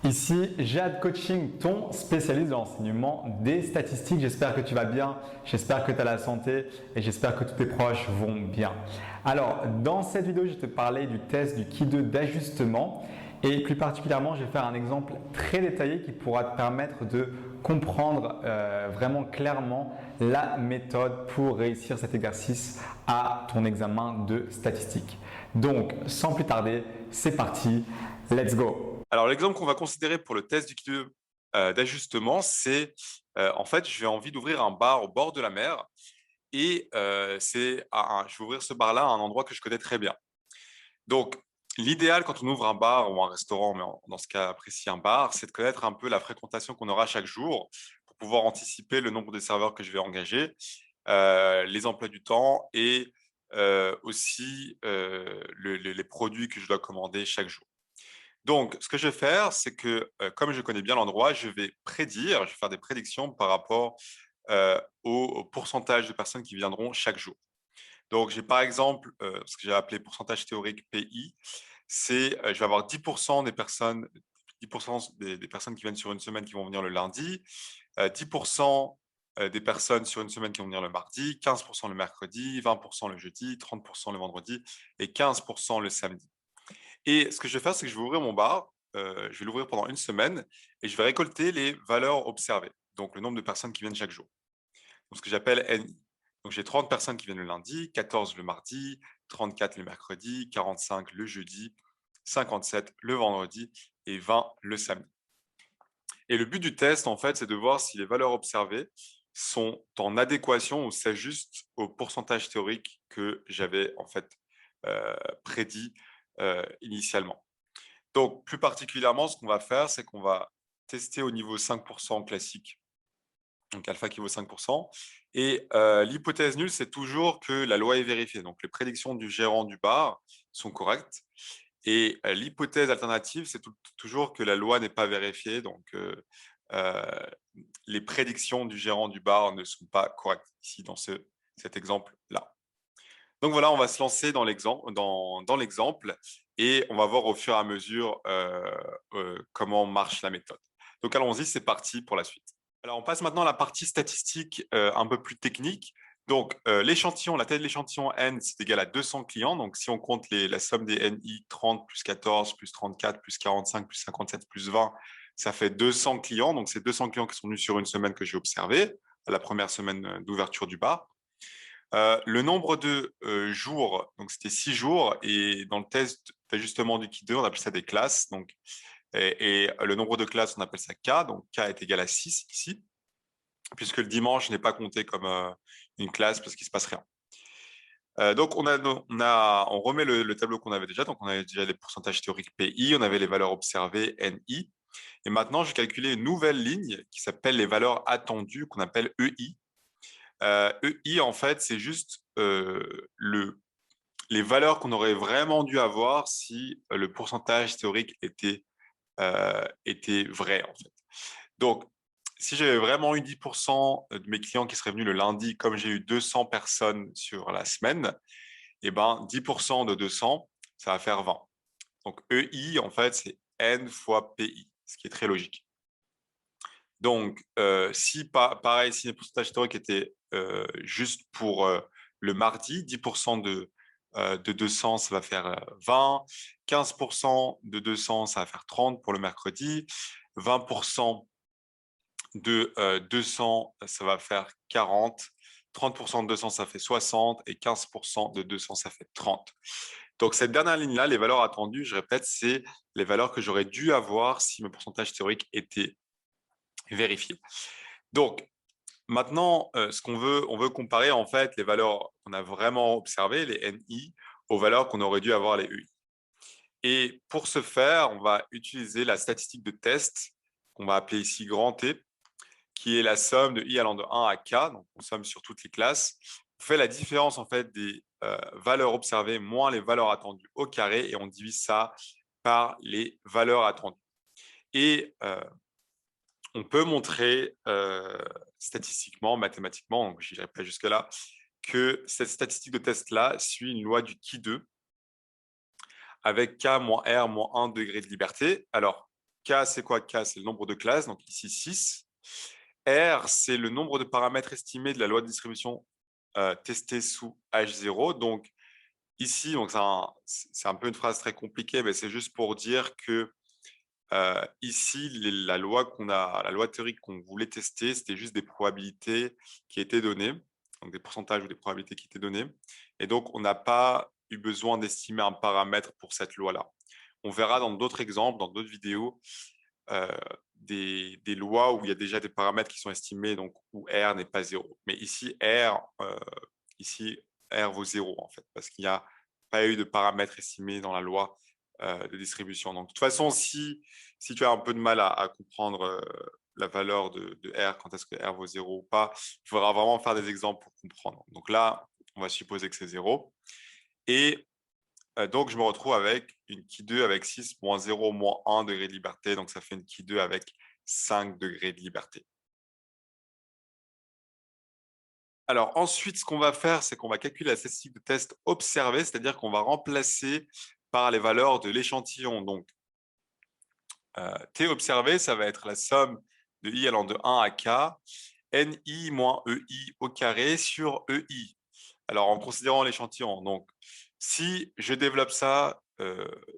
Ici, Jade Coaching, ton spécialiste de l'enseignement des statistiques. J'espère que tu vas bien, j'espère que tu as la santé et j'espère que tous tes proches vont bien. Alors, dans cette vidéo, je vais te parler du test du Ki2 d'ajustement et plus particulièrement, je vais faire un exemple très détaillé qui pourra te permettre de comprendre vraiment clairement la méthode pour réussir cet exercice à ton examen de statistiques. Donc, sans plus tarder, c'est parti, let's go! Alors, l'exemple qu'on va considérer pour le test du Q2 d'ajustement, c'est en fait, j'ai envie d'ouvrir un bar au bord de la mer et je vais ouvrir ce bar-là à un endroit que je connais très bien. Donc, l'idéal quand on ouvre un bar ou un restaurant, mais dans ce cas précis un bar, c'est de connaître un peu la fréquentation qu'on aura chaque jour pour pouvoir anticiper le nombre de serveurs que je vais engager, les emplois du temps et aussi les produits que je dois commander chaque jour. Donc, ce que je vais faire, c'est que comme je connais bien l'endroit, je vais prédire, je vais faire des prédictions par rapport au pourcentage de personnes qui viendront chaque jour. Donc, j'ai par exemple ce que j'ai appelé pourcentage théorique PI, je vais avoir 10% des personnes, 10% des personnes qui viennent sur une semaine qui vont venir le lundi, 10% des personnes sur une semaine qui vont venir le mardi, 15% le mercredi, 20% le jeudi, 30% le vendredi et 15% le samedi. Et ce que je vais faire, c'est que je vais ouvrir mon bar, je vais l'ouvrir pendant une semaine et je vais récolter les valeurs observées, donc le nombre de personnes qui viennent chaque jour. Donc ce que j'appelle NI. Donc j'ai 30 personnes qui viennent le lundi, 14 le mardi, 34 le mercredi, 45 le jeudi, 57 le vendredi et 20 le samedi. Et le but du test, en fait, c'est de voir si les valeurs observées sont en adéquation ou s'ajustent au pourcentage théorique que j'avais en fait prédit initialement. Donc, plus particulièrement, ce qu'on va faire, c'est qu'on va tester au niveau 5% classique, donc alpha qui vaut 5%. Et l'hypothèse nulle, c'est toujours que la loi est vérifiée. Donc, les prédictions du gérant du bar sont correctes. Et l'hypothèse alternative, c'est toujours que la loi n'est pas vérifiée. Donc, euh, les prédictions du gérant du bar ne sont pas correctes ici dans cet exemple-là. Donc voilà, on va se lancer dans l'exemple et on va voir au fur et à mesure comment marche la méthode. Donc allons-y, c'est parti pour la suite. Alors on passe maintenant à la partie statistique un peu plus technique. Donc l'échantillon, la taille de l'échantillon N, c'est égal à 200 clients. Donc si on compte la somme des NI, 30 plus 14 plus 34 plus 45 plus 57 plus 20, ça fait 200 clients. Donc c'est 200 clients qui sont venus sur une semaine que j'ai observée, à la première semaine d'ouverture du bar. Le nombre de jours, donc c'était 6 jours, et dans le test d'ajustement du Ki2, on appelle ça des classes. Donc, et le nombre de classes, on appelle ça K, donc K est égal à 6 ici, puisque le dimanche n'est pas compté comme une classe parce qu'il ne se passe rien. Donc, on remet le tableau qu'on avait déjà. Donc, on avait déjà les pourcentages théoriques PI, on avait les valeurs observées NI. Et maintenant, je vais calculer une nouvelle ligne qui s'appelle les valeurs attendues, qu'on appelle EI. EI, en fait, c'est juste les valeurs qu'on aurait vraiment dû avoir si le pourcentage théorique était vrai, en fait. Donc, si j'avais vraiment eu 10% de mes clients qui seraient venus le lundi, comme j'ai eu 200 personnes sur la semaine, eh ben, 10% de 200, ça va faire 20. Donc, EI, en fait, c'est N fois PI, ce qui est très logique. Donc, pareil, si les pourcentages théoriques étaient juste pour le mardi, 10% de 200, ça va faire 20, 15% de 200, ça va faire 30 pour le mercredi, 20% de 200, ça va faire 40, 30% de 200, ça fait 60 et 15% de 200, ça fait 30. Donc, cette dernière ligne-là, les valeurs attendues, je répète, c'est les valeurs que j'aurais dû avoir si mes pourcentages théoriques étaient vérifiés. Donc, maintenant, on veut comparer en fait les valeurs qu'on a vraiment observées, les NI, aux valeurs qu'on aurait dû avoir, les EI. Et pour ce faire, on va utiliser la statistique de test qu'on va appeler ici grand T, qui est la somme de I allant de 1 à K, donc on somme sur toutes les classes. On fait la différence en fait des valeurs observées moins les valeurs attendues au carré et on divise ça par les valeurs attendues. Et on peut montrer statistiquement, mathématiquement, donc je n'irai pas jusque-là, que cette statistique de test-là suit une loi du Ki2 avec K moins R moins 1 degré de liberté. Alors, K, c'est quoi? K, c'est le nombre de classes, donc ici 6. R, c'est le nombre de paramètres estimés de la loi de distribution testée sous H0. Donc ici, donc c'est un peu une phrase très compliquée, mais c'est juste pour dire que ici, la loi théorique qu'on voulait tester, c'était juste des probabilités qui étaient données, donc des pourcentages ou des probabilités qui étaient données. Et donc, on n'a pas eu besoin d'estimer un paramètre pour cette loi-là. On verra dans d'autres exemples, dans d'autres vidéos, des lois où il y a déjà des paramètres qui sont estimés, donc où R n'est pas 0. Mais ici, R vaut 0, en fait, parce qu'il n'y a pas eu de paramètres estimés dans la loi de distribution. Donc, de toute façon, si tu as un peu de mal à comprendre la valeur de R, quand est-ce que R vaut 0 ou pas, il faudra vraiment faire des exemples pour comprendre. Donc là, on va supposer que c'est 0. Et donc, je me retrouve avec une qui 2 avec 6 moins 0 moins 1 degré de liberté. Donc, ça fait une qui 2 avec 5 degrés de liberté. Alors, ensuite, ce qu'on va faire, c'est qu'on va calculer la statistique de test observée, c'est-à-dire qu'on va remplacer par les valeurs de l'échantillon. Donc, T observé, ça va être la somme de i allant de 1 à k, ni moins ei au carré sur ei. Alors, en considérant l'échantillon, donc, si je développe ça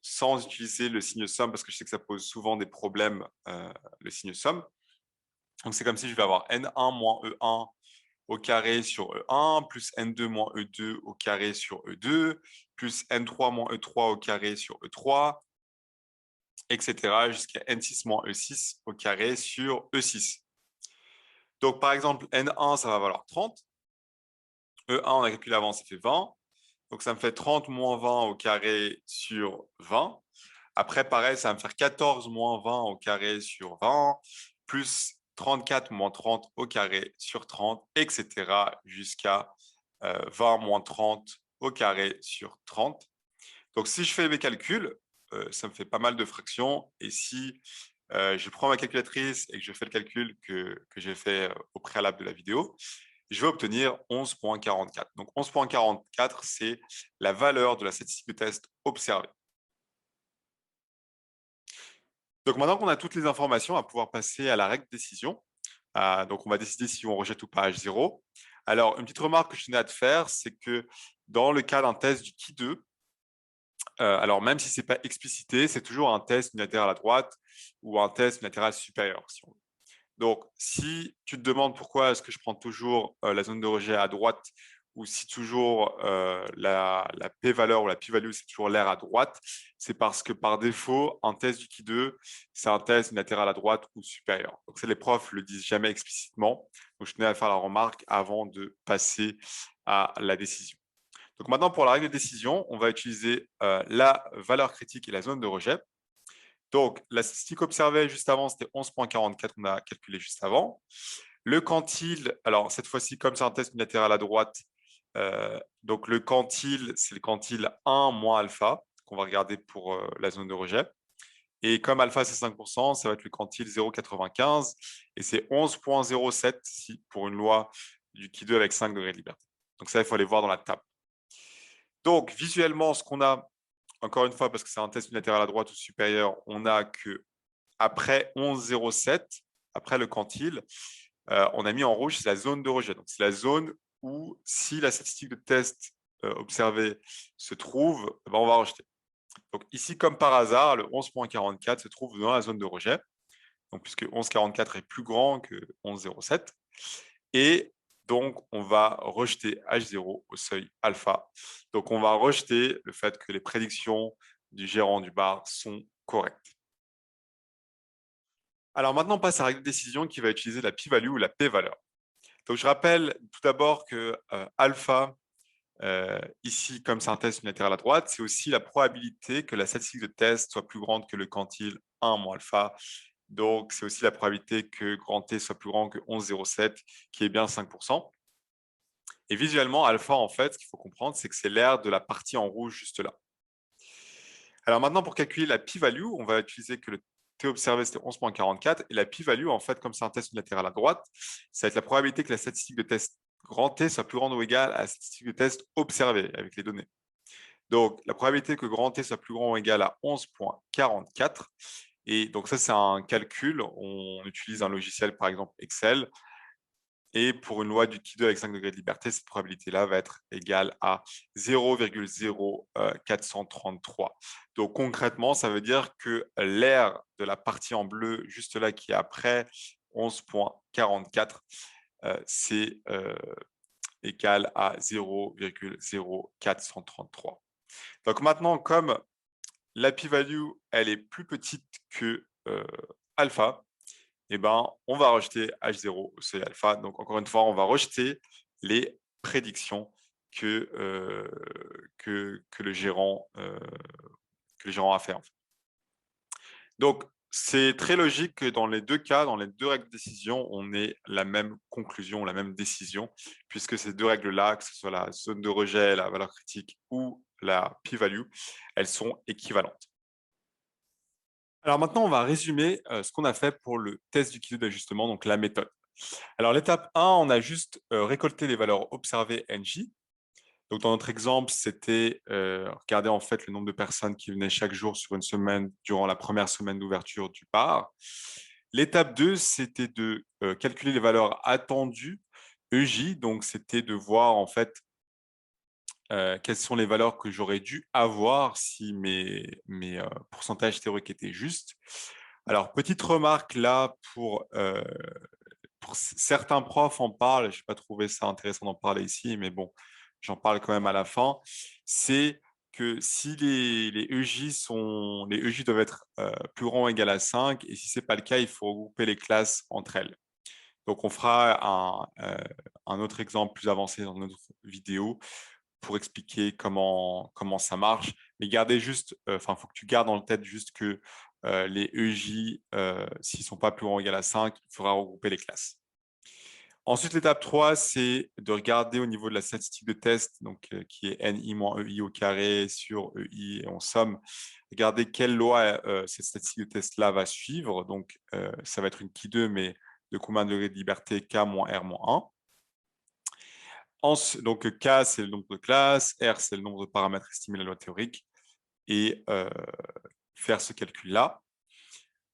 sans utiliser le signe somme, parce que je sais que ça pose souvent des problèmes, le signe somme, donc c'est comme si je vais avoir n1 moins e1 au carré sur E1, plus N2 moins E2 au carré sur E2, plus N3 moins E3 au carré sur E3, etc. jusqu'à N6 moins E6 au carré sur E6. Donc, par exemple, N1, ça va valoir 30. E1, on a calculé avant, ça fait 20. Donc, ça me fait 30 moins 20 au carré sur 20. Après, pareil, ça va me faire 14 moins 20 au carré sur 20, plus 34 moins 30 au carré sur 30, etc. jusqu'à 20 moins 30 au carré sur 30. Donc, si je fais mes calculs, ça me fait pas mal de fractions. Et si je prends ma calculatrice et que je fais le calcul que j'ai fait au préalable de la vidéo, je vais obtenir 11,44. Donc, 11,44, c'est la valeur de la statistique de test observée. Donc, maintenant qu'on a toutes les informations, on va pouvoir passer à la règle de décision. Donc, on va décider si on rejette ou pas H0. Alors, une petite remarque que je tenais à te faire, c'est que dans le cas d'un test du qui 2, alors même si ce n'est pas explicité, c'est toujours un test unilatéral à droite ou un test unilatéral supérieur, si on veut. Donc, si tu te demandes pourquoi est-ce que je prends toujours la zone de rejet à droite ou si toujours la p-valeur ou la p-value, c'est toujours l'air à droite, c'est parce que par défaut, un test du Ki2, c'est un test unilatéral à droite ou supérieur. Donc, ça, les profs ne le disent jamais explicitement. Donc, je tenais à faire la remarque avant de passer à la décision. Donc, maintenant, pour la règle de décision, on va utiliser la valeur critique et la zone de rejet. Donc, la statistique observée juste avant, c'était 11,44 qu'on a calculé juste avant. Le quantile, alors cette fois-ci, comme c'est un test unilatéral à droite, donc le quantile, c'est le quantile 1 moins alpha, qu'on va regarder pour la zone de rejet. Et comme alpha, c'est 5%, ça va être le quantile 0,95 et c'est 11,07 si, pour une loi du Ki2 avec 5 degrés de liberté. Donc ça, il faut aller voir dans la table. Donc, visuellement, ce qu'on a, encore une fois, parce que c'est un test unilatéral à droite ou supérieur, on a que après 11,07, après le quantile, on a mis en rouge, c'est la zone de rejet. Donc, c'est la zone où, si la statistique de test observée se trouve, ben, on va rejeter. Donc, ici, comme par hasard, le 11,44 se trouve dans la zone de rejet, donc, puisque 11,44 est plus grand que 11,07. Et donc, on va rejeter H0 au seuil alpha. Donc, on va rejeter le fait que les prédictions du gérant du bar sont correctes. Alors maintenant, on passe à la règle de décision qui va utiliser la p-value ou la p-valeur. Donc, je rappelle tout d'abord que alpha, ici, comme c'est un test unilatéral à droite, c'est aussi la probabilité que la statistique de test soit plus grande que le quantile 1 moins alpha. Donc, c'est aussi la probabilité que grand T soit plus grand que 11,07, qui est bien 5%. Et visuellement, alpha, en fait, ce qu'il faut comprendre, c'est que c'est l'aire de la partie en rouge juste là. Alors maintenant, pour calculer la p-value, on va utiliser que le T observé, c'était 11,44. Et la p-value, en fait, comme c'est un test unilatéral à droite, ça va être la probabilité que la statistique de test grand T soit plus grande ou égale à la statistique de test observée avec les données. Donc, la probabilité que grand T soit plus grand ou égal à 11,44, Et donc ça, c'est un calcul. On utilise un logiciel, par exemple Excel. Et pour une loi du qui 2 avec 5 degrés de liberté, cette probabilité-là va être égale à 0,0433. Donc concrètement, ça veut dire que l'aire de la partie en bleu, juste là, qui est après 11,44, c'est égal à 0,0433. Donc maintenant, comme la p-value, elle est plus petite que alpha, eh ben, on va rejeter H0, c'est alpha. Donc, encore une fois, on va rejeter les prédictions que le gérant a fait. En fait. Donc, c'est très logique que dans les deux cas, dans les deux règles de décision, on ait la même conclusion, la même décision, puisque ces deux règles-là, que ce soit la zone de rejet, la valeur critique ou la p-value, elles sont équivalentes. Alors maintenant, on va résumer ce qu'on a fait pour le test d'utilité d'ajustement, donc la méthode. Alors l'étape 1, on a juste récolté les valeurs observées NJ. Donc dans notre exemple, c'était regarder en fait le nombre de personnes qui venaient chaque jour sur une semaine durant la première semaine d'ouverture du bar. L'étape 2, c'était de calculer les valeurs attendues EJ. Donc c'était de voir en fait quelles sont les valeurs que j'aurais dû avoir si mes pourcentages théoriques étaient justes. Alors, petite remarque là, pour certains profs en parlent, je n'ai pas trouvé ça intéressant d'en parler ici, mais bon, j'en parle quand même à la fin, c'est que si les EJ doivent être plus grands ou égal à 5, et si ce n'est pas le cas, il faut regrouper les classes entre elles. Donc, on fera un autre exemple plus avancé dans notre vidéo pour expliquer comment ça marche. Mais gardez juste, enfin, il faut que tu gardes en tête juste que les EJ, s'ils ne sont pas plus grands ou égal à 5, il faudra regrouper les classes. Ensuite, l'étape 3, c'est de regarder au niveau de la statistique de test, donc, qui est NI moins EI au carré sur EI et on somme. Regardez quelle loi cette statistique de test-là va suivre. Donc, ça va être une qui 2, mais de combien de degrés de liberté K moins R moins 1. Donc, K, c'est le nombre de classes, R, c'est le nombre de paramètres estimés de la loi théorique, et faire ce calcul-là.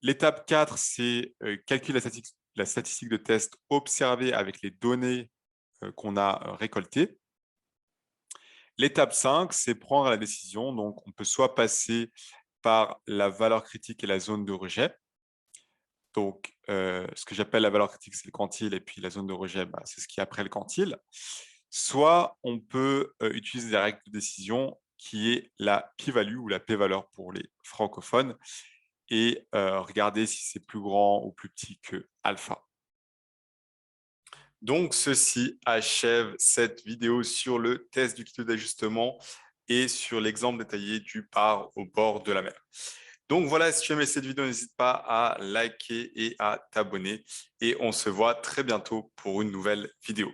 L'étape 4, c'est calculer la statistique de test observée avec les données qu'on a récoltées. L'étape 5, c'est prendre la décision. Donc, on peut soit passer par la valeur critique et la zone de rejet. Donc, ce que j'appelle la valeur critique, c'est le quantile, et puis la zone de rejet, c'est ce qui est après le quantile. Soit on peut utiliser la règle de décision qui est la p-value ou la p-valeur pour les francophones et regarder si c'est plus grand ou plus petit que alpha. Donc, ceci achève cette vidéo sur le test du kit d'ajustement et sur l'exemple détaillé du bar au bord de la mer. Donc voilà, si tu as aimé cette vidéo, n'hésite pas à liker et à t'abonner. Et on se voit très bientôt pour une nouvelle vidéo.